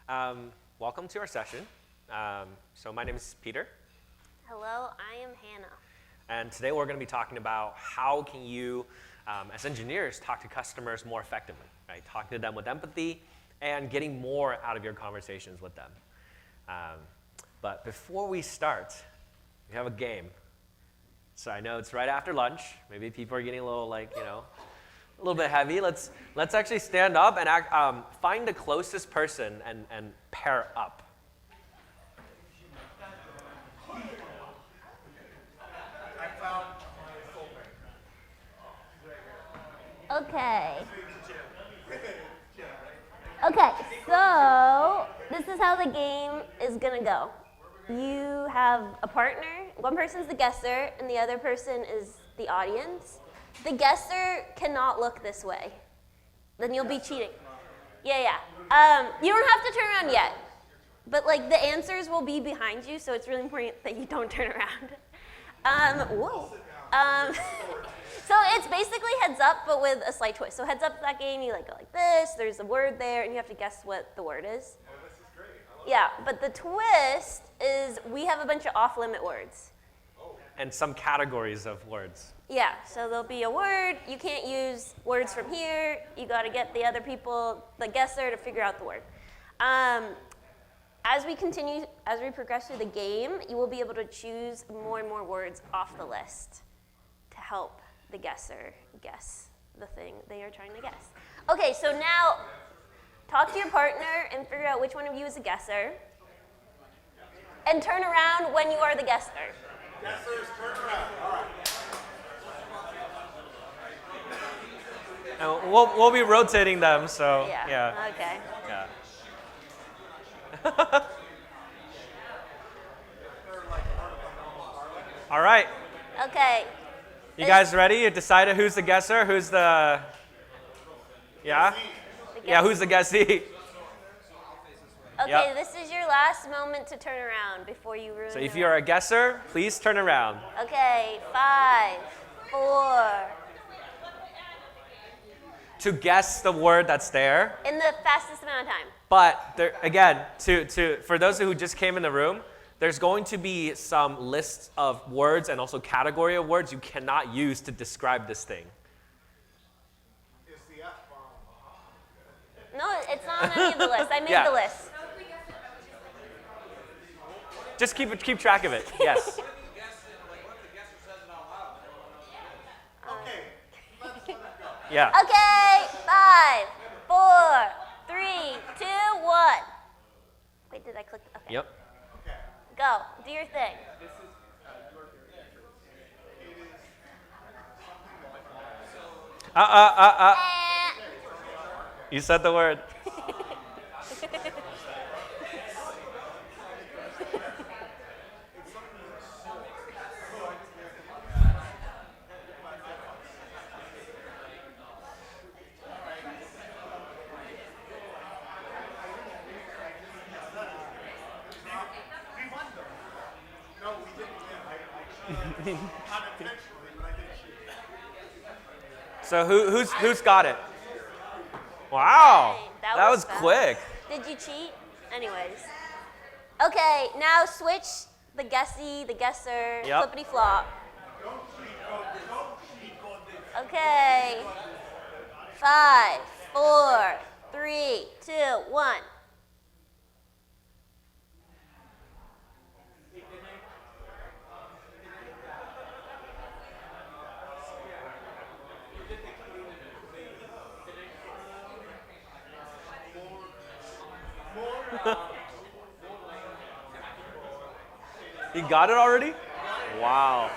Welcome to our session. So my name is Peter. Hello, I am Hannah. And today we're going to be talking about how can you, as engineers, talk to customers more effectively, right? Talking to them with empathy and getting more out of your conversations with them. But before we start, we have a game. So I know it's right after lunch. Maybe people are getting a little, a little bit heavy. Let's actually stand up and find the closest person and pair up. Okay, so this is how the game is gonna go. You have a partner, one person's the guesser, and the other person is the audience. The guesser cannot look this way. Then you'll be cheating. Yeah. You don't have to turn around yet. But the answers will be behind you, so it's really important that you don't turn around. So it's basically heads up, but with a slight twist. So heads up that game, you go like this, there's a word there, and you have to guess what the word is. Oh, this is great. Yeah, but the twist is we have a bunch of off-limit words. And some categories of words. Yeah, so there'll be a word. You can't use words from here. You got to get the other people, the guesser, to figure out the word. As we progress through the game, you will be able to choose more and more words off the list to help the guesser guess the thing they are trying to guess. Okay, so now talk to your partner and figure out which one of you is a guesser. And turn around when you are the guesser. Guessers, turn around. All right. And we'll be rotating them, so Yeah. Okay. Yeah. All right. Okay. You guys ready? You decided who's the guesser? Who's the... Yeah? Yeah, who's the guessee? Okay, Yep. This is your last moment to turn around before you ruin So if it. you're a guesser, please turn around. Okay, 5, 4. To guess the word that's there. In the fastest amount of time. But there, again, for those who just came in the room, there's going to be some lists of words and also category of words you cannot use to describe this thing. Is the F-bomb? No, it's not on any of the lists. I made Yeah. the list. Just keep track of it. Yes. Okay, let's let it go. Yeah. Okay, 5, 4, 3, 2, 1. Wait, did I click? Okay. Yep. Okay. Go. Do your thing. Eh. You said the word. No, we didn't win. Unintentionally, but I did shoot. So who's got it? Wow. Okay, That was fast. quick. Did you cheat? Anyways. Okay, now switch the guessy, the guesser, Yep. flippity flop. Okay. 5, 4, 3, 2, 1. You got it already? Wow.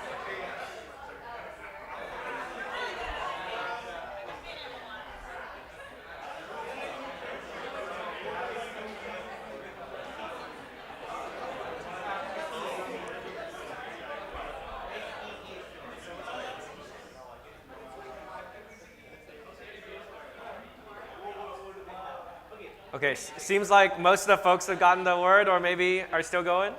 Okay, seems like most of the folks have gotten the word or maybe are still going.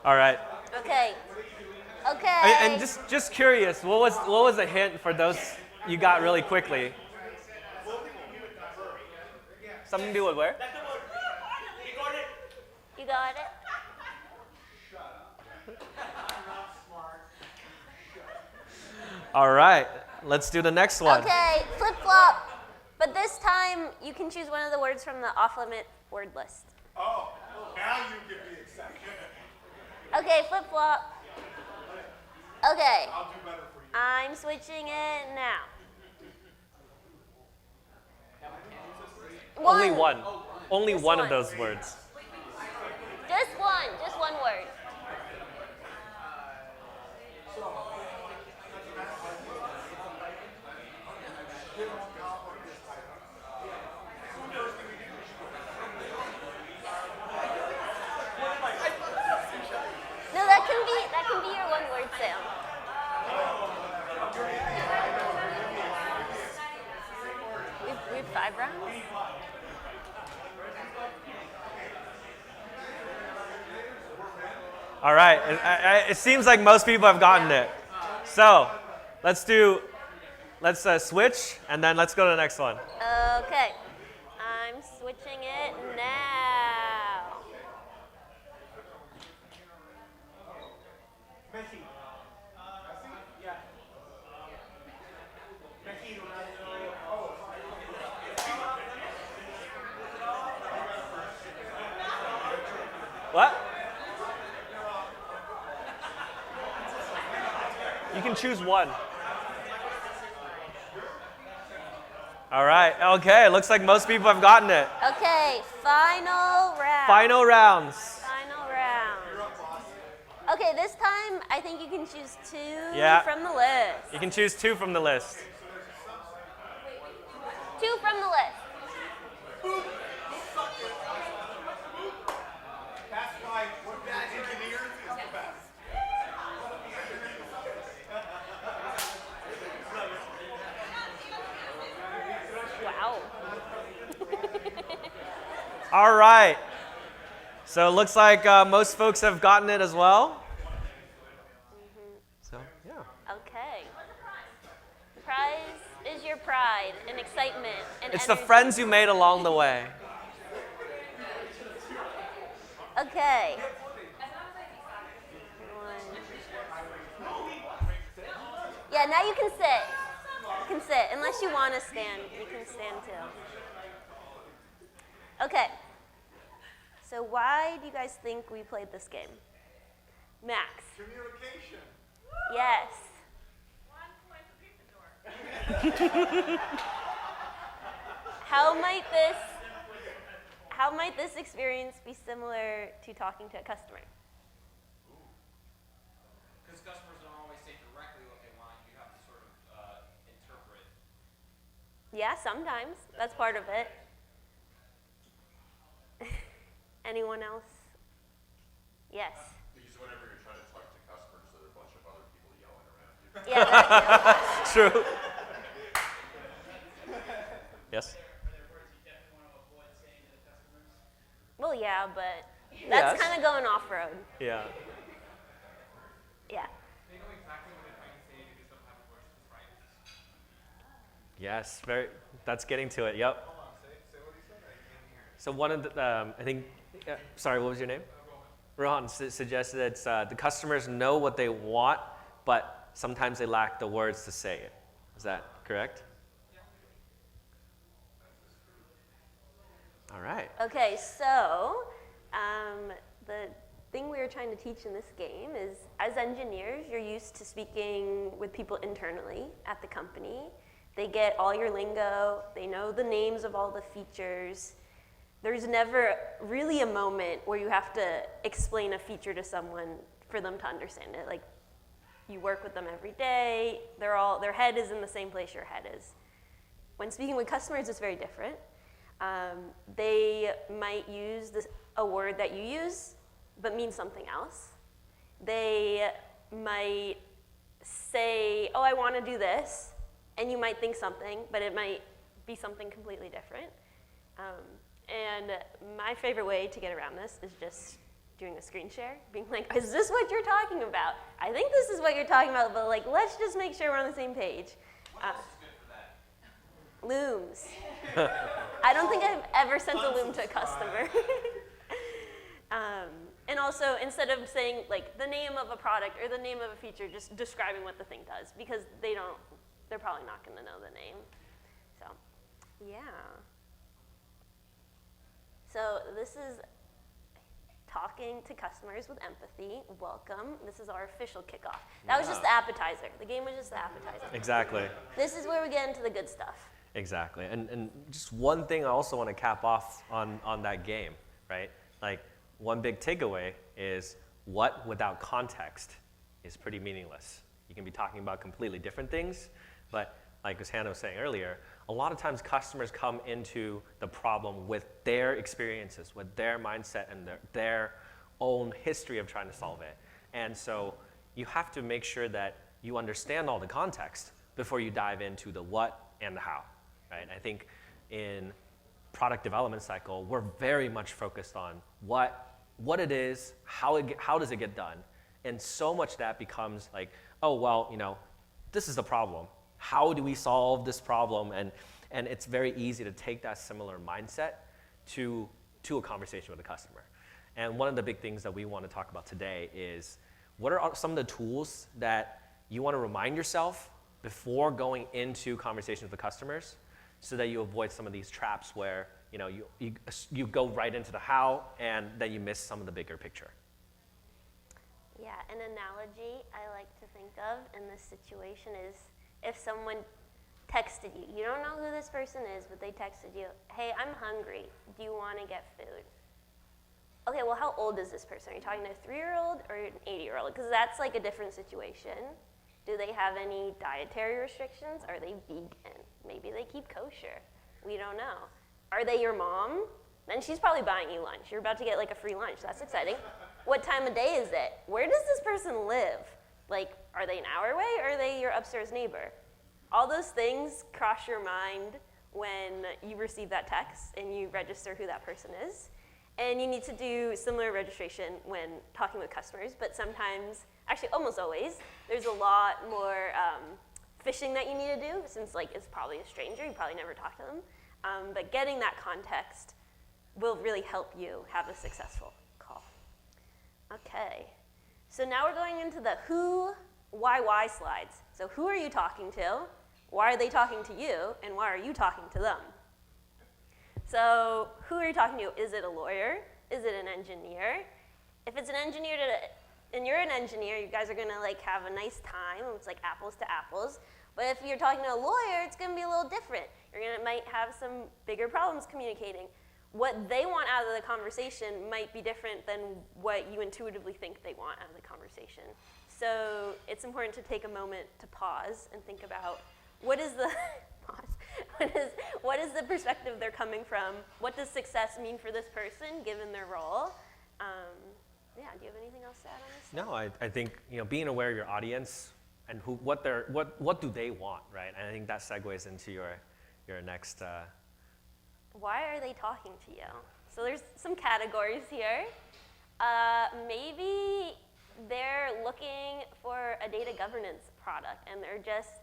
All right. Okay. Okay. And just curious, what was a hint for those you got really quickly? Something to do with where? You got it? All right, let's do the next one. Okay, flip-flop. But this time, you can choose one of the words from the off-limit word list. Oh, now you give me exception. Okay, flip-flop. Okay, I'll do better for you. I'm switching it now. Only one. Only Just one one. of those words. Just one word. No, that can be your one word, Sam. We have 5 rounds? All right, it seems like most people have gotten it. So, let's switch, and then let's go to the next one. Okay, I'm switching it now. What? You can choose one. All right, okay, looks like most people have gotten it. Okay, final round. Final rounds. Final round. Okay, this time I think you can choose 2 Yeah. from the list. You can choose 2 from the list. 2 from the list. That's why we're bad engineers is the best. Wow. All right. So it looks like most folks have gotten it as well. So, yeah. Okay. The prize is your pride and excitement and It's the energy. friends you made along the way. Okay. Yeah, now you can sit. You can sit. Unless you want to stand, you can stand too. Okay. So why do you guys think we played this game? Max. Communication. Yes. How might this experience be similar to talking to a customer? Because customers don't always say directly what they want. You have to sort of interpret. Yeah, sometimes. That's part of it. Anyone else? Yes. Because whenever you're trying to talk to customers, there are a bunch of other people yelling around you. Yeah, that too. True. Yes? Well, yeah, but that's Yes. kind of going off-road. Yeah. Yeah. They know exactly what they're trying to say because sometimes words describe it. Yes, that's getting to it. Yep. So one of the, I think, sorry, what was your name? Rohan suggested that the customers know what they want, but sometimes they lack the words to say it. Is that correct? All right. Okay, so the thing we were trying to teach in this game is, as engineers, you're used to speaking with people internally at the company. They get all your lingo. They know the names of all the features. There's never really a moment where you have to explain a feature to someone for them to understand it. Like, you work with them every day. Their head is in the same place your head is. When speaking with customers, it's very different. They might use a word that you use, but mean something else. They might say, oh, I want to do this, and you might think something, but it might be something completely different. And my favorite way to get around this is just doing a screen share, being like, is this what you're talking about? I think this is what you're talking about, but like, let's just make sure we're on the same page. What else is good for that? Looms. I don't think I've ever sent a loom to a customer. And also, instead of saying like the name of a product or the name of a feature, just describing what the thing does, because they're probably not going to know the name. So, yeah. So this is talking to customers with empathy. Welcome. This is our official kickoff. That was just the appetizer. The game was just the appetizer. Exactly. This is where we get into the good stuff. Exactly. And just one thing I also want to cap off on that game, right? Like, one big takeaway is what without context is pretty meaningless. You can be talking about completely different things, but like as Hannah was saying earlier, a lot of times customers come into the problem with their experiences, with their mindset and their own history of trying to solve it. And so you have to make sure that you understand all the context before you dive into the what and the how, right? I think in product development cycle, we're very much focused on what it is, how does it get done, and so much that becomes like, oh, well, this is the problem. How do we solve this problem? And it's very easy to take that similar mindset to a conversation with a customer. And one of the big things that we want to talk about today is what are some of the tools that you want to remind yourself before going into conversations with the customers so that you avoid some of these traps where you go right into the how and then you miss some of the bigger picture. Yeah, an analogy I like to think of in this situation is if someone texted you. You don't know who this person is, but they texted you, hey, I'm hungry. Do you want to get food? Okay, well, how old is this person? Are you talking to a 3-year-old or an 80-year-old? Because that's like a different situation. Do they have any dietary restrictions? Are they vegan? Maybe they keep kosher. We don't know. Are they your mom? Then she's probably buying you lunch. You're about to get like a free lunch. That's exciting. What time of day is it? Where does this person live? Like, are they an hour away or are they your upstairs neighbor? All those things cross your mind when you receive that text and you register who that person is. And you need to do similar registration when talking with customers, but sometimes, actually almost always, there's a lot more fishing that you need to do since like it's probably a stranger, you probably never talked to them. But getting that context will really help you have a successful call. Okay, so now we're going into the who, why slides. So who are you talking to? Why are they talking to you? And why are you talking to them? So who are you talking to? Is it a lawyer? Is it an engineer? If it's an engineer and you're an engineer, you guys are gonna like have a nice time. It's like apples to apples. But if you're talking to a lawyer, it's gonna be a little different. Might have some bigger problems communicating. What they want out of the conversation might be different than what you intuitively think they want out of the conversation. So it's important to take a moment to pause and think about what is the what is the perspective they're coming from? What does success mean for this person given their role? Do you have anything else to add on this? No, I think being aware of your audience and what do they want, right? And I think that segues into your next. Why are they talking to you? So there's some categories here. Maybe they're looking for a data governance product and they're just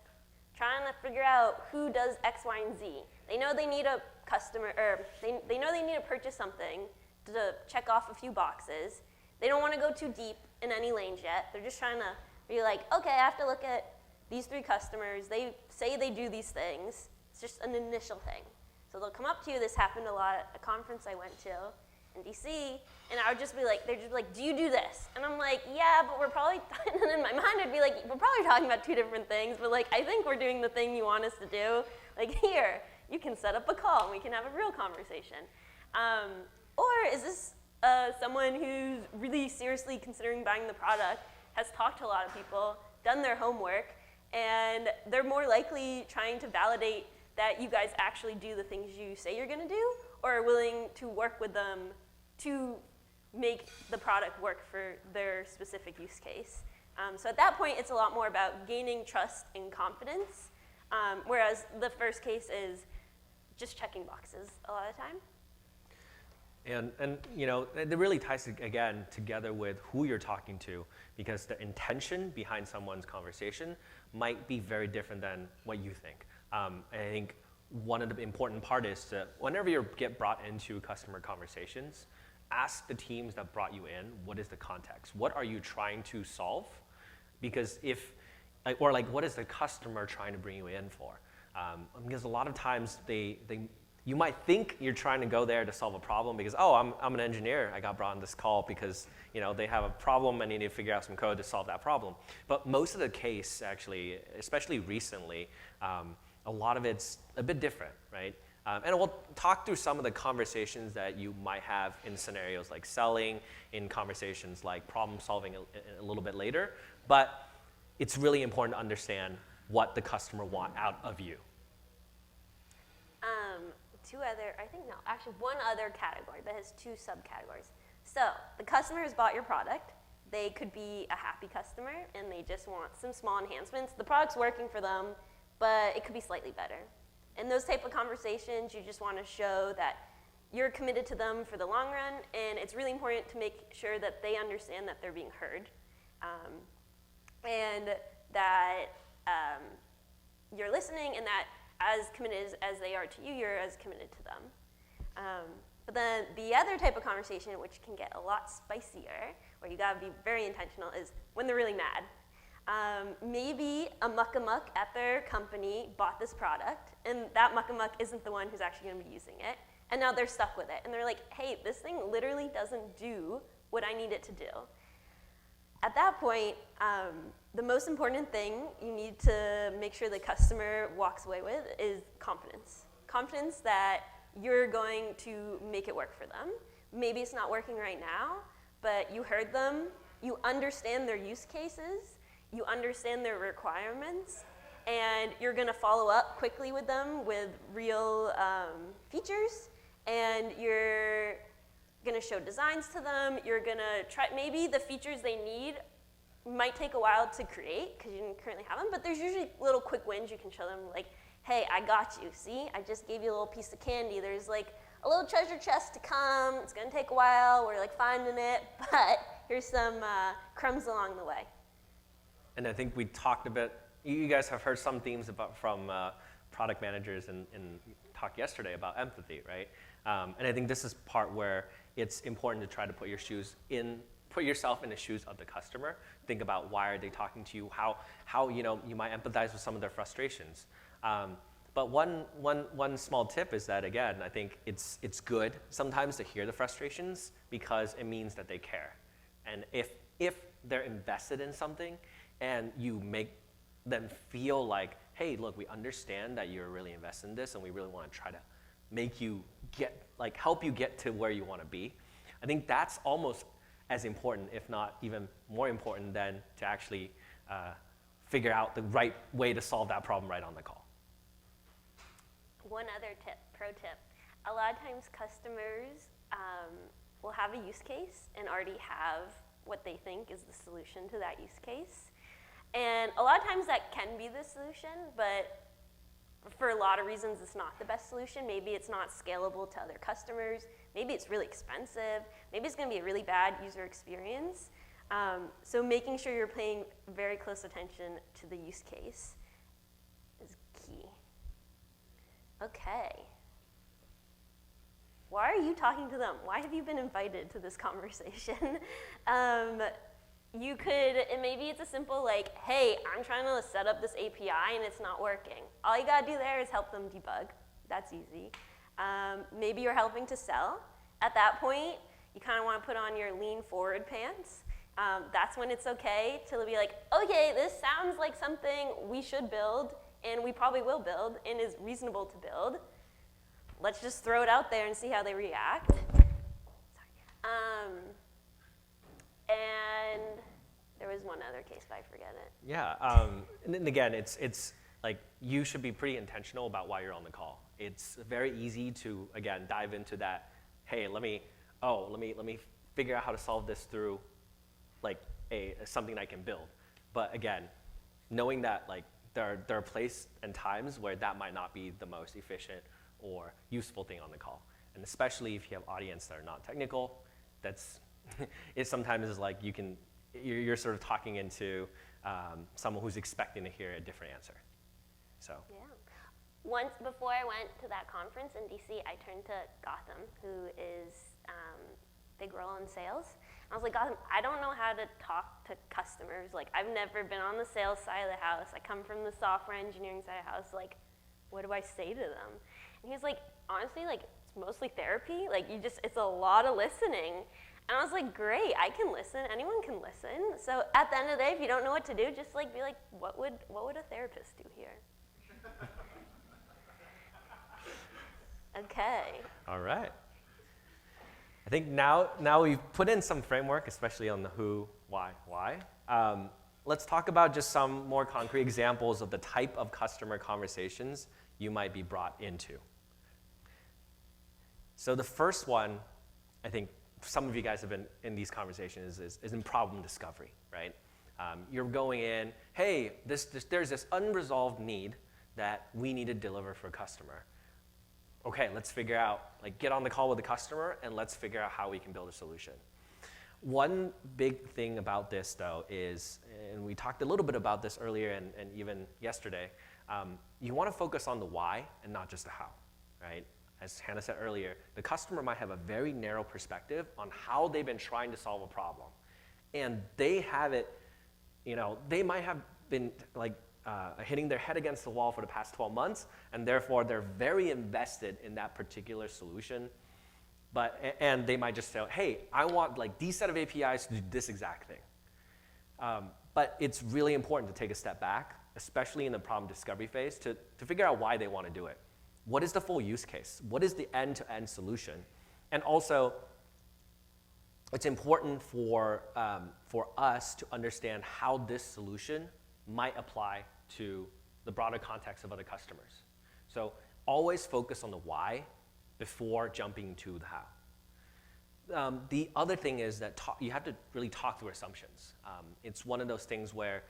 trying to figure out who does X, Y, and Z. They know they need a customer, or they know they need to purchase something to check off a few boxes. They don't want to go too deep in any lanes yet. They're just trying to be like, okay, I have to look at these 3 customers. They say they do these things. It's just an initial thing. So they'll come up to you. This happened a lot at a conference I went to in DC, and I would just be like, they're just like, do you do this? And I'm like, yeah, but we're probably, and in my mind I'd be like, we're probably talking about 2 different things, but like, I think we're doing the thing you want us to do. Like, here, you can set up a call and we can have a real conversation. Or is this someone who's really seriously considering buying the product, has talked to a lot of people, done their homework, and they're more likely trying to validate that you guys actually do the things you say you're gonna do, or are willing to work with them to make the product work for their specific use case. So at that point, it's a lot more about gaining trust and confidence, whereas the first case is just checking boxes a lot of the time. And you know, it really ties again together with who you're talking to, because the intention behind someone's conversation might be very different than what you think. And I think one of the important part is to, whenever you get brought into customer conversations, ask the teams that brought you in, what is the context? What are you trying to solve? Because if, or like, what is the customer trying to bring you in for? Because a lot of times you might think you're trying to go there to solve a problem because, oh, I'm an engineer. I got brought on this call because, you know, they have a problem and they need to figure out some code to solve that problem. But most of the case, actually, especially recently, a lot of it's a bit different, right? And we'll talk through some of the conversations that you might have in scenarios like selling, in conversations like problem solving a little bit later. But it's really important to understand what the customer want out of you. One other category that has two subcategories. So the customer has bought your product. They could be a happy customer and they just want some small enhancements. The product's working for them, but it could be slightly better. In those type of conversations, you just want to show that you're committed to them for the long run, and it's really important to make sure that they understand that they're being heard, and that you're listening, and that as committed as they are to you, you're as committed to them. But then the other type of conversation, which can get a lot spicier, where you gotta be very intentional, is when they're really mad. Maybe a muck-a-muck at their company bought this product, and that muck-a-muck isn't the one who's actually gonna be using it, and now they're stuck with it. And they're like, hey, this thing literally doesn't do what I need it to do. At that point, the most important thing you need to make sure the customer walks away with is confidence. Confidence that you're going to make it work for them. Maybe it's not working right now, but you heard them, you understand their use cases, you understand their requirements, and you're gonna follow up quickly with them with real features, and you're gonna show designs to them, you're gonna try, maybe the features they need might take a while to create because you didn't currently have them, but there's usually little quick wins you can show them, like, hey, I got you, see? I just gave you a little piece of candy. There's like a little treasure chest to come. It's gonna take a while. We're like finding it, but here's some crumbs along the way. And I think we talked a bit, you guys have heard some themes from product managers and talked yesterday about empathy, right? And I think this is part where it's important to try to put yourself in the shoes of the customer. Think about why are they talking to you, how you know, you might empathize with some of their frustrations. But one small tip is that, again, I think it's good sometimes to hear the frustrations because it means that they care. And if they're invested in something and you make them feel like, hey, look, we understand that you're really invested in this and we really want to try to make you help you get to where you want to be. I think that's almost as important, if not even more important, than to actually figure out the right way to solve that problem right on the call. One other tip, pro tip. A lot of times customers will have a use case and already have what they think is the solution to that use case. And a lot of times that can be the solution, but for a lot of reasons it's not the best solution. Maybe it's not scalable to other customers. Maybe it's really expensive. Maybe it's gonna be a really bad user experience. So making sure you're paying very close attention to the use case is key. Okay. Why are you talking to them? Why have you been invited to this conversation? You could, and maybe it's a simple like, hey, I'm trying to set up this API and it's not working. All you gotta do there is help them debug. That's easy. Maybe you're helping to sell. At that point, you kind of want to put on your lean forward pants. That's when it's okay to be like, okay, this sounds like something we should build and we probably will build and is reasonable to build. Let's just throw it out there and see how they react. Sorry. And there was one other case, but I forget it. Yeah, and again, it's like you should be pretty intentional about why you're on the call. It's very easy to, again, dive into that, hey, let me figure out how to solve this through like something I can build. But again, knowing that like there are places and times where that might not be the most efficient or useful thing on the call. And especially if you have audience that are not technical, that's, it sometimes is like you're sort of talking into someone who's expecting to hear a different answer. So. Yeah. Once before I went to that conference in DC, I turned to Gotham, who is big role in sales. I was like, Gotham, I don't know how to talk to customers. Like, I've never been on the sales side of the house. I come from the software engineering side of the house. Like, what do I say to them? And he was like, honestly, like, it's mostly therapy. Like, it's a lot of listening. And I was like, great, I can listen. Anyone can listen. So at the end of the day, if you don't know what to do, just like be like, what would a therapist do here? Okay. All right. I think now we've put in some framework, especially on the who, why. Let's talk about just some more concrete examples of the type of customer conversations you might be brought into. So the first one, I think some of you guys have been in these conversations, is in problem discovery, right? You're going in, hey, there's this unresolved need that we need to deliver for a customer. Okay, let's figure out, like, get on the call with the customer and let's figure out how we can build a solution. One big thing about this, though, is, and we talked a little bit about this earlier and even yesterday, you want to focus on the why and not just the how, right? As Hannah said earlier, the customer might have a very narrow perspective on how they've been trying to solve a problem. And they have it, they might have been, like, hitting their head against the wall for the past 12 months, and therefore they're very invested in that particular solution. And they might just say, hey, I want like these set of APIs to do this exact thing. But it's really important to take a step back, especially in the problem discovery phase, to figure out why they want to do it. What is the full use case? What is the end-to-end solution? And also, it's important for us to understand how this solution might apply to the broader context of other customers. So always focus on the why before jumping to the how. The other thing is that you have to really talk through assumptions. It's one of those things where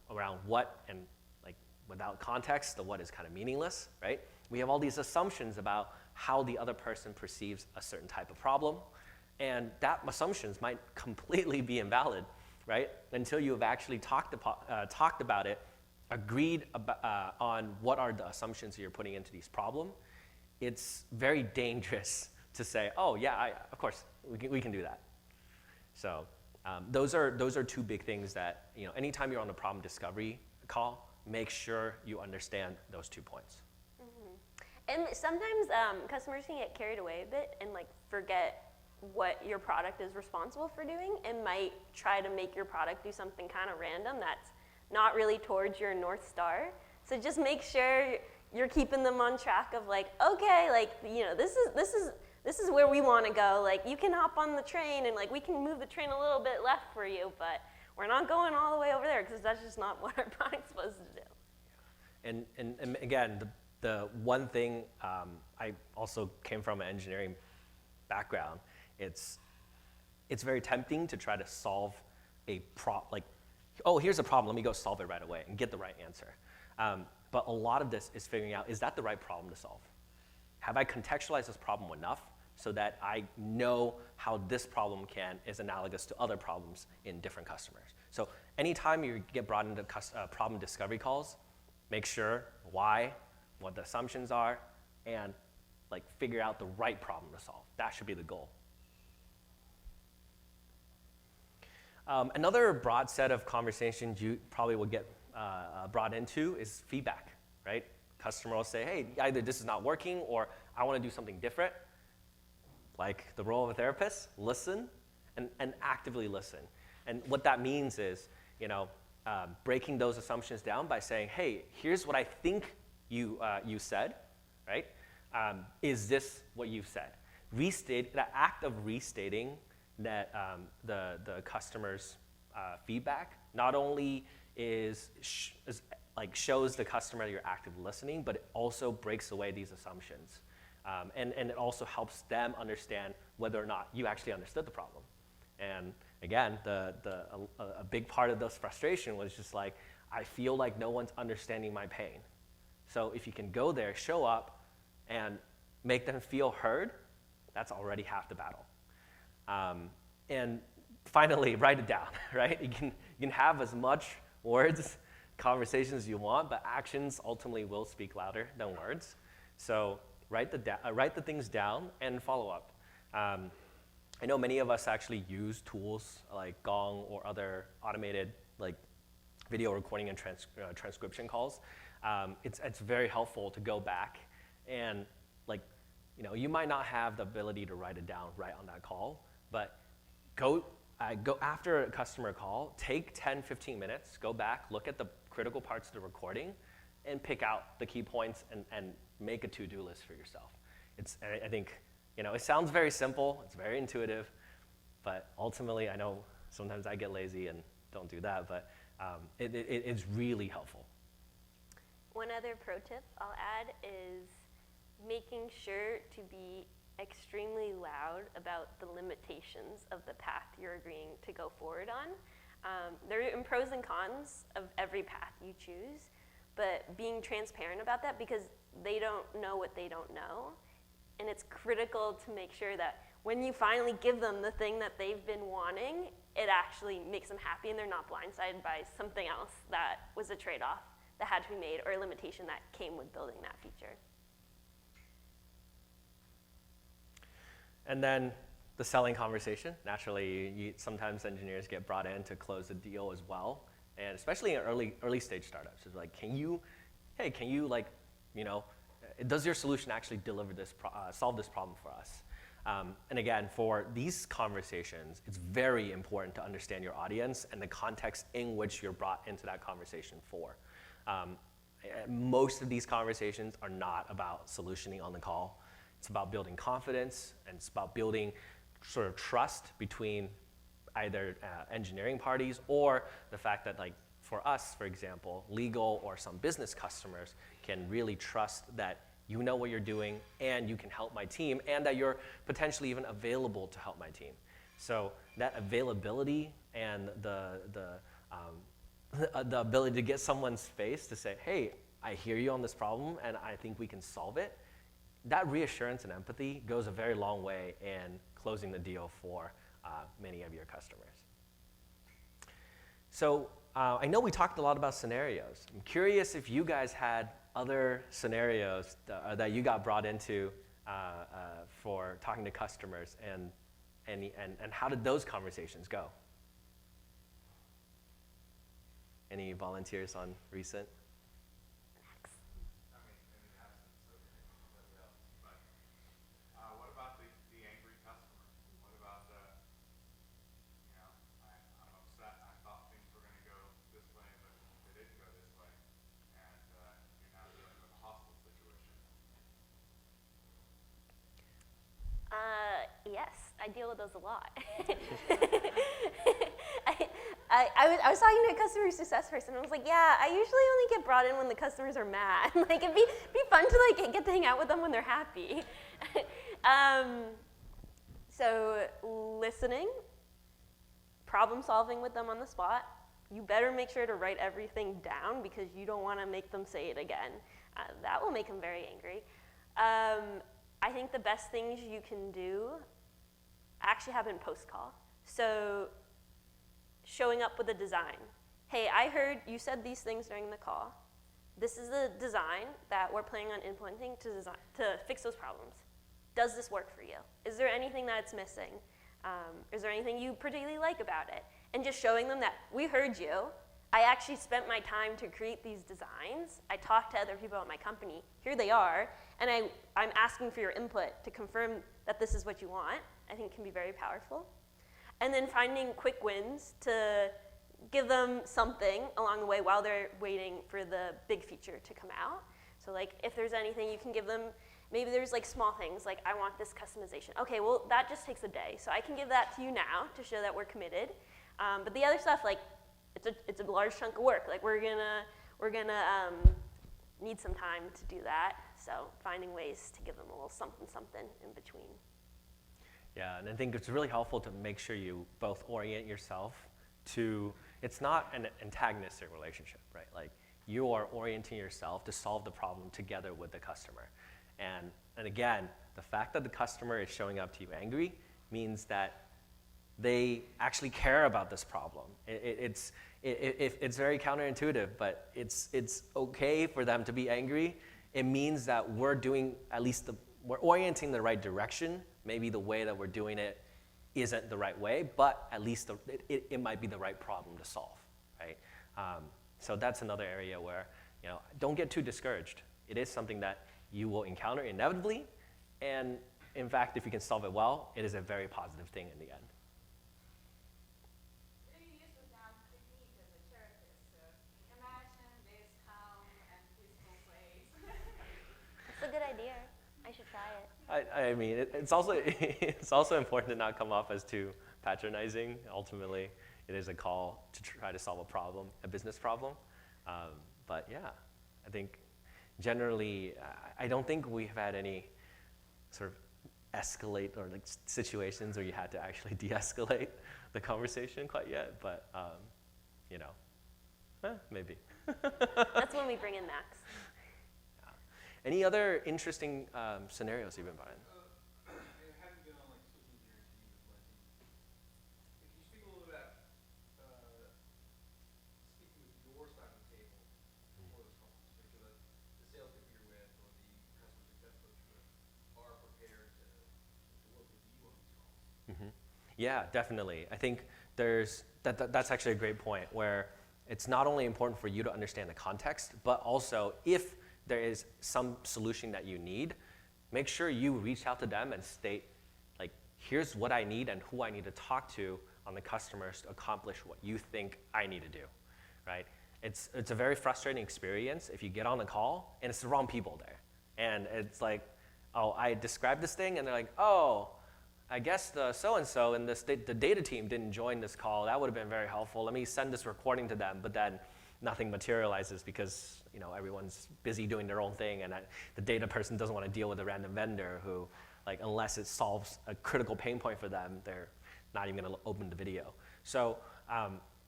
around what, and like without context, the what is kind of meaningless, right? We have all these assumptions about how the other person perceives a certain type of problem, and that assumptions might completely be invalid, right? Until you have actually talked about it, agreed on what are the assumptions you're putting into these problems. It's very dangerous to say, oh yeah, of course we can do that. So those are two big things that, anytime you're on a problem discovery call, make sure you understand those 2 points. Mm-hmm. And sometimes customers can get carried away a bit and like forget what your product is responsible for doing, and might try to make your product do something kind of random that's not really towards your North Star. So just make sure you're keeping them on track of like, okay, like, this is where we want to go. Like, you can hop on the train and like we can move the train a little bit left for you, but we're not going all the way over there because that's just not what our product's supposed to do. And again, the one thing, I also came from an engineering background. It's very tempting to try to solve a problem, like, oh, here's a problem, let me go solve it right away and get the right answer. But a lot of this is figuring out, is that the right problem to solve? Have I contextualized this problem enough so that I know how this problem is analogous to other problems in different customers? So anytime you get brought into problem discovery calls, make sure why, what the assumptions are, and like figure out the right problem to solve. That should be the goal. Another broad set of conversations you probably will get brought into is feedback, right? Customer will say, hey, either this is not working or I want to do something different. Like the role of a therapist, listen and actively listen. And what that means is, breaking those assumptions down by saying, hey, here's what I think you said, right? Is this what you've said? The act of restating that the customer's feedback not only shows the customer that you're actively listening, but it also breaks away these assumptions. And it also helps them understand whether or not you actually understood the problem. And again, a big part of those frustration was just like, I feel like no one's understanding my pain. So if you can go there, show up, and make them feel heard, that's already half the battle. And finally, write it down, right? You can have as much words, conversations as you want, but actions ultimately will speak louder than words. So write the things down and follow up. I know many of us actually use tools like Gong or other automated like video recording and transcription calls. It's very helpful to go back and you might not have the ability to write it down right on that call, but go after a customer call, take 10, 15 minutes, go back, look at the critical parts of the recording, and pick out the key points and make a to-do list for yourself. I think, it sounds very simple, it's very intuitive, but ultimately, I know sometimes I get lazy and don't do that, but it's really helpful. One other pro tip I'll add is making sure to be extremely loud about the limitations of the path you're agreeing to go forward on. There are pros and cons of every path you choose, but being transparent about that, because they don't know what they don't know, and it's critical to make sure that when you finally give them the thing that they've been wanting, it actually makes them happy and they're not blindsided by something else that was a trade-off that had to be made or a limitation that came with building that feature. And then the selling conversation. Naturally, sometimes engineers get brought in to close the deal as well, and especially in early stage startups. It's like, does your solution actually deliver this, solve this problem for us? And again, for these conversations, it's very important to understand your audience and the context in which you're brought into that conversation for. Most of these conversations are not about solutioning on the call. It's about building confidence, and it's about building sort of trust between either engineering parties or the fact that, like, for us, for example, legal or some business customers can really trust that you know what you're doing and you can help my team, and that you're potentially even available to help my team. So that availability and the ability to get someone's face to say, hey, I hear you on this problem and I think we can solve it, that reassurance and empathy goes a very long way in closing the deal for many of your customers. So I know we talked a lot about scenarios. I'm curious if you guys had other scenarios that you got brought into for talking to customers, and how did those conversations go? Any volunteers on recent? What about the angry customer? What about I'm upset, I thought things were going to go this way, but they didn't go this way, and you're now dealing with a hostile situation? Yes, I deal with those a lot. I was talking to a customer success person, and I was like, yeah, I usually only get brought in when the customers are mad. Like, it'd be fun to get to hang out with them when they're happy. So listening, problem solving with them on the spot. You better make sure to write everything down because you don't want to make them say it again. That will make them very angry. I think the best things you can do actually happen post-call. So showing up with a design. Hey, I heard you said these things during the call. This is the design that we're planning on implementing to fix those problems. Does this work for you? Is there anything that's missing? Is there anything you particularly like about it? And just showing them that we heard you. I actually spent my time to create these designs. I talked to other people at my company. Here they are. And I'm asking for your input to confirm that this is what you want. I think can be very powerful. And then finding quick wins to give them something along the way while they're waiting for the big feature to come out. So like if there's anything you can give them, maybe there's like small things like I want this customization. Okay, well that just takes a day. So I can give that to you now to show that we're committed. But the other stuff, like it's a large chunk of work. Like we're gonna need some time to do that. So finding ways to give them a little something in between. Yeah, and I think it's really helpful to make sure you both orient yourself to, it's not an antagonistic relationship, right? Like you are orienting yourself to solve the problem together with the customer. And again, the fact that the customer is showing up to you angry means that they actually care about this problem. It's very counterintuitive, but it's okay for them to be angry. It means that we're doing we're orienting the right direction. Maybe the way that we're doing it isn't the right way, but at least it might be the right problem to solve, right? So that's another area where, don't get too discouraged. It is something that you will encounter inevitably, and in fact, if you can solve it well, it is a very positive thing in the end. You used to have technique as a therapist, so imagine this calm and peaceful place. It's a good idea. I should try it. I mean, it's also important to not come off as too patronizing. Ultimately, it is a call to try to solve a problem, a business problem. But yeah, I think generally, I don't think we've had any sort of escalate or like situations where you had to actually de-escalate the conversation quite yet. But maybe. That's when we bring in Max. Any other interesting scenarios you've been brought in? I haven't been on like social engineering teams with my team. Can you speak a little bit about speaking with your side of the table before those calls? Make sure that the sales people you're with or the customer success folks you're with are prepared to work with you on these calls. Mm-hmm. Yeah, definitely. I think that's actually a great point where it's not only important for you to understand the context, but also if there is some solution that you need, make sure you reach out to them and state, like, here's what I need and who I need to talk to on the customers to accomplish what you think I need to do, right? It's a very frustrating experience if you get on the call and it's the wrong people there. And it's like, oh, I described this thing and they're like, oh, I guess the so-and-so and the data team didn't join this call. That would have been very helpful. Let me send this recording to them. But then nothing materializes because everyone's busy doing their own thing, and the data person doesn't want to deal with a random vendor who, like, unless it solves a critical pain point for them, they're not even going to open the video. So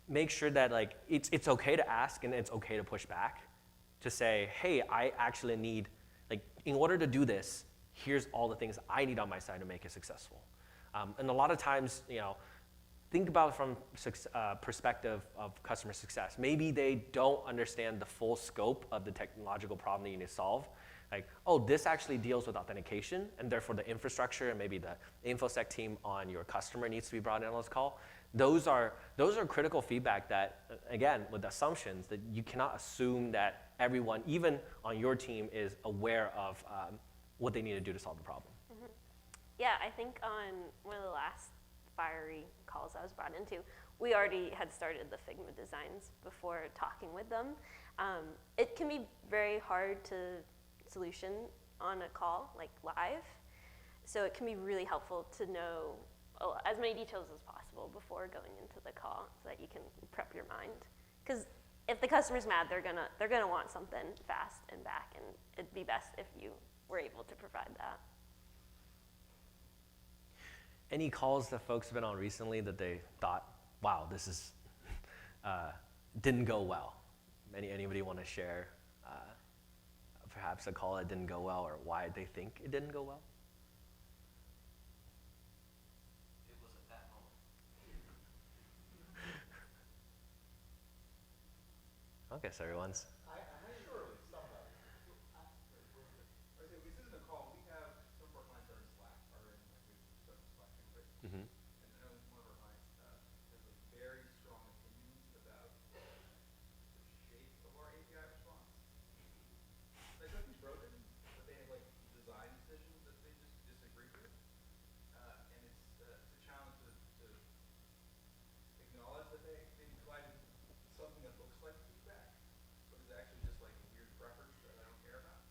make sure that it's okay to ask and it's okay to push back, to say, hey, I actually need, in order to do this, here's all the things I need on my side to make it successful. And a lot of times, think about it from perspective of customer success. Maybe they don't understand the full scope of the technological problem that you need to solve. Like, oh, this actually deals with authentication, and therefore the infrastructure and maybe the InfoSec team on your customer needs to be brought in on this call. Those are critical feedback that, again, with assumptions, that you cannot assume that everyone, even on your team, is aware of what they need to do to solve the problem. Mm-hmm. Yeah, I think on one of the last fiery calls I was brought into, we already had started the Figma designs before talking with them. It can be very hard to solution on a call, like live. So it can be really helpful to know as many details as possible before going into the call so that you can prep your mind. Because if the customer's mad, they're gonna want something fast and back, and it'd be best if you were able to provide that. Any calls that folks have been on recently that they thought, wow, this is didn't go well? Anybody want to share perhaps a call that didn't go well or why they think it didn't go well? It was at that moment. I guess everyone's. Mm-hmm. And I know one of our clients has a very strong opinions about the shape of our API response. Like, nothing's broken, but they have design decisions that they just disagree with. And it's a challenge to acknowledge that they provided something that looks like feedback, but is actually just like a weird preference that I don't care about.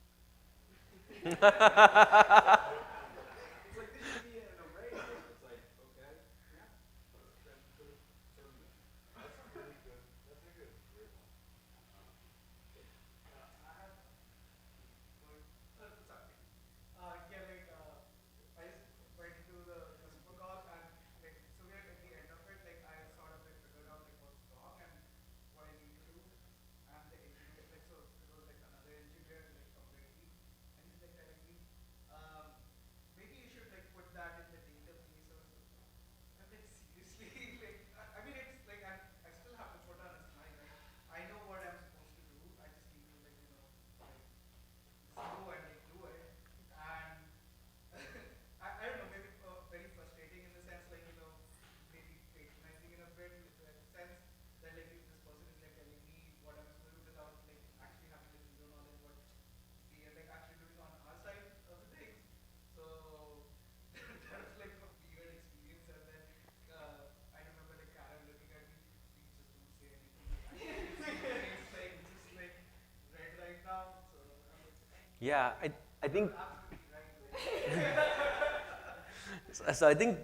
Yeah, I think Absolutely right. so. I think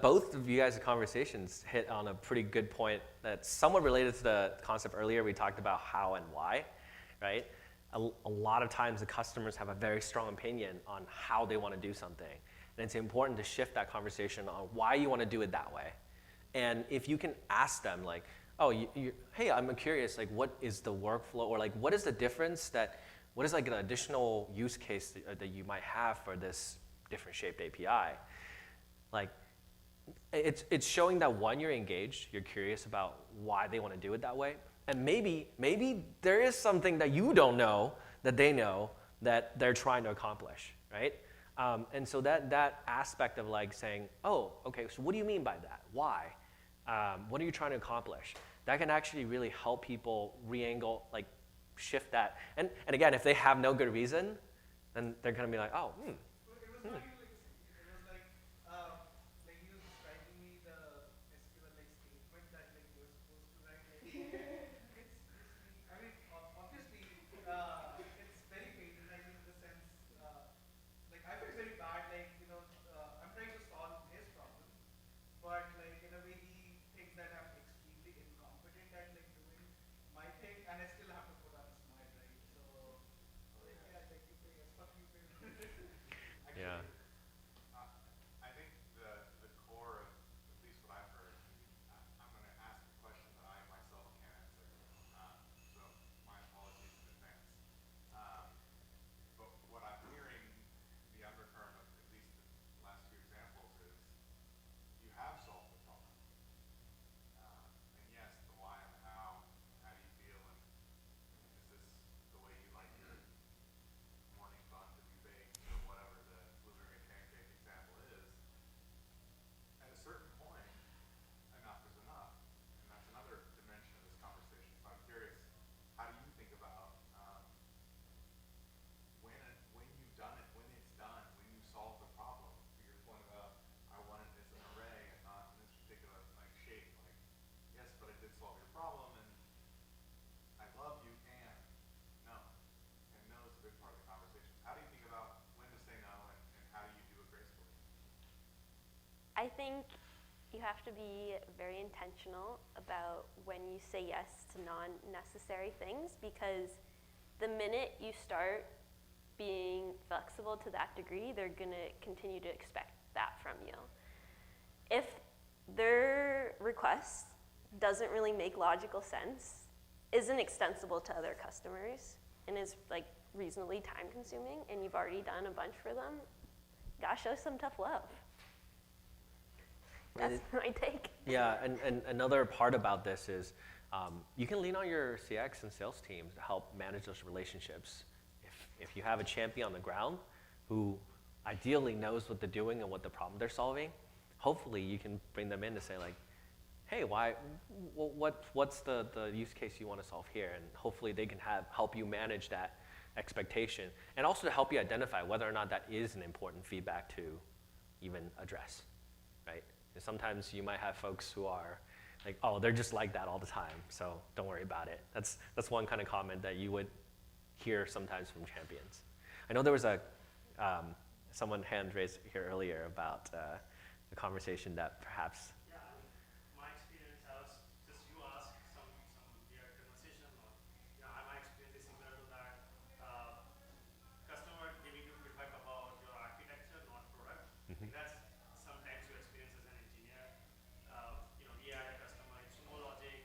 both of you guys' conversations hit on a pretty good point that's somewhat related to the concept earlier. We talked about how and why, right? A lot of times the customers have a very strong opinion on how they want to do something. And it's important to shift that conversation on why you want to do it that way. And if you can ask them like, oh, hey, I'm curious, like what is the workflow, or like what is the difference what is like an additional use case that you might have for this different shaped API? Like, it's showing that one, you're engaged, you're curious about why they want to do it that way, and maybe there is something that you don't know that they know that they're trying to accomplish, right? And so that aspect of like saying, oh, okay, so what do you mean by that? Why? What are you trying to accomplish? That can actually really help people re-angle, like shift that. And again, if they have no good reason, then they're gonna be like, oh, It was not even like a scene. It was like he was describing me the SQL like statement that like you're supposed to write. Like I mean, obviously, it's very patronizing in the sense, like I feel very bad. Like I'm trying to solve his problem, but like in a way he thinks that I'm extremely incompetent at like doing my thing, and I still have to put on a smile, right? So like yeah, like you say, yes, fuck you, babe. yeah. Actually. I think the core of at least what I've heard, I'm going to ask a question that I myself can't answer. So my apologies in advance. Um, but what I'm hearing, the undercurrent of at least the last two examples is you have solved the problem. And yes, the why and the how do you feel, and is this the way you like your morning bun to be baked, or whatever the blueberry pancake example is. At a certain point, enough is enough. And that's another dimension of this conversation. So I'm curious, how do you think about when you've done it, when it's done, when you solve the problem, to your point about I want it as an array and not in this particular like shape, like yes, but I did solve your problem, and I love you, and no. And no is a big part of the conversation. How do you think about when to say no, and how do you do it gracefully? I think you have to be very intentional about when you say yes to non-necessary things, because the minute you start being flexible to that degree, they're going to continue to expect that from you. If their request doesn't really make logical sense, isn't extensible to other customers, and is like reasonably time consuming, and you've already done a bunch for them, gotta show some tough love. That's my take. Yeah, and another part about this is you can lean on your CX and sales teams to help manage those relationships. If you have a champion on the ground who ideally knows what they're doing and what the problem they're solving, hopefully you can bring them in to say like, hey, what's the use case you want to solve here? And hopefully they can help you manage that expectation, and also to help you identify whether or not that is an important feedback to even address, right? And sometimes you might have folks who are like, oh, they're just like that all the time, so don't worry about it. That's one kind of comment that you would hear sometimes from champions. I know there was someone hand raised here earlier about the conversation that perhaps. Yeah, I mean, my experience, I was just you ask some weird conversation, or my experience is similar to that. Customer giving you feedback about your architecture, not product. I think that's sometimes your experience as an engineer. We had a customer in Sumo Logic.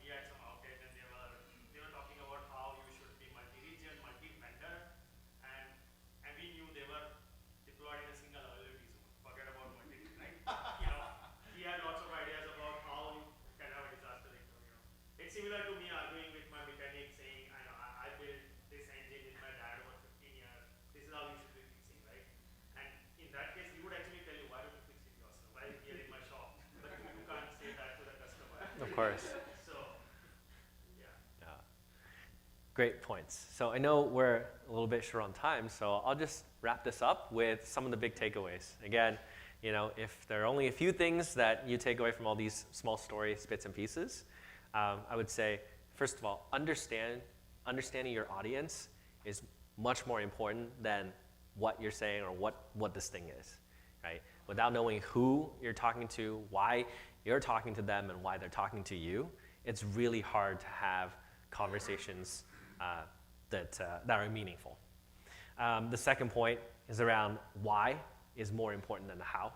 We had some outlet, and they were talking about how you should be multi-region, multi-vendor, and we knew they were deployed in a single loyalty zone. Forget about multi-region, right? He had lots of ideas about how you can have a disaster recovery. It's similar to me arguing with my mechanic, saying, I built this engine with my dad over 15 years. This is how you should be fixing, right? And in that case, he would actually tell you, why don't you fix it yourself? Why are you here in my shop? But you can't say that to the customer. Of course. So, yeah. Yeah. Great points. So I know we're a little bit short on time, so I'll just wrap this up with some of the big takeaways. Again, if there are only a few things that you take away from all these small stories, bits and pieces, I would say, first of all, understanding your audience is much more important than what you're saying or what this thing is, right? Without knowing who you're talking to, why you're talking to them, and why they're talking to you, it's really hard to have conversations that are meaningful. The second point is around why is more important than the how.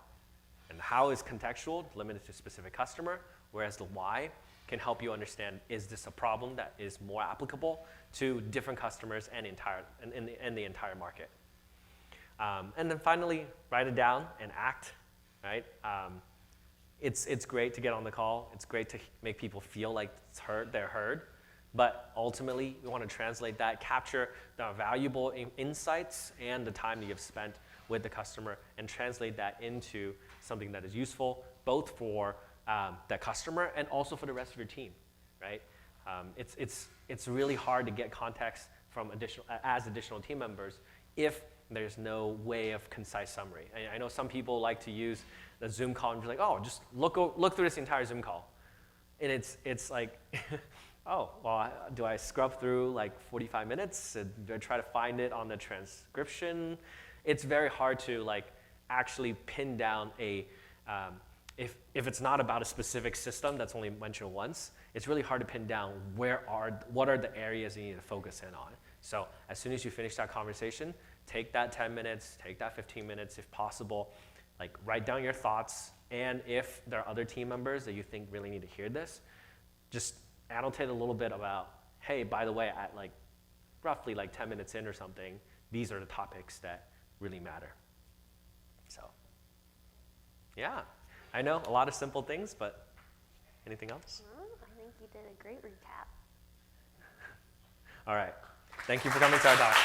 And the how is contextual, limited to a specific customer, whereas the why can help you understand, is this a problem that is more applicable to different customers and in the entire market. And then finally, write it down and act, right? It's great to get on the call. It's great to make people feel like they're heard. But ultimately, we want to translate that, capture the valuable insights and the time that you've spent with the customer, and translate that into something that is useful, both for the customer and also for the rest of your team, right? It's really hard to get context from additional team members if there's no way of concise summary. I know some people like to use the Zoom call and be like, oh, just look through this entire Zoom call. And it's like, oh, well, do I scrub through like 45 minutes? Do I try to find it on the transcription? It's very hard to like actually pin down if it's not about a specific system that's only mentioned once, it's really hard to pin down what are the areas you need to focus in on. So as soon as you finish that conversation, take that 10 minutes, take that 15 minutes if possible, like write down your thoughts, and if there are other team members that you think really need to hear this, just annotate a little bit about, hey, by the way, at like roughly like 10 minutes in or something, these are the topics that really matter. So, yeah, I know a lot of simple things, but anything else? I think you did a great recap. All right, thank you for coming to our talk.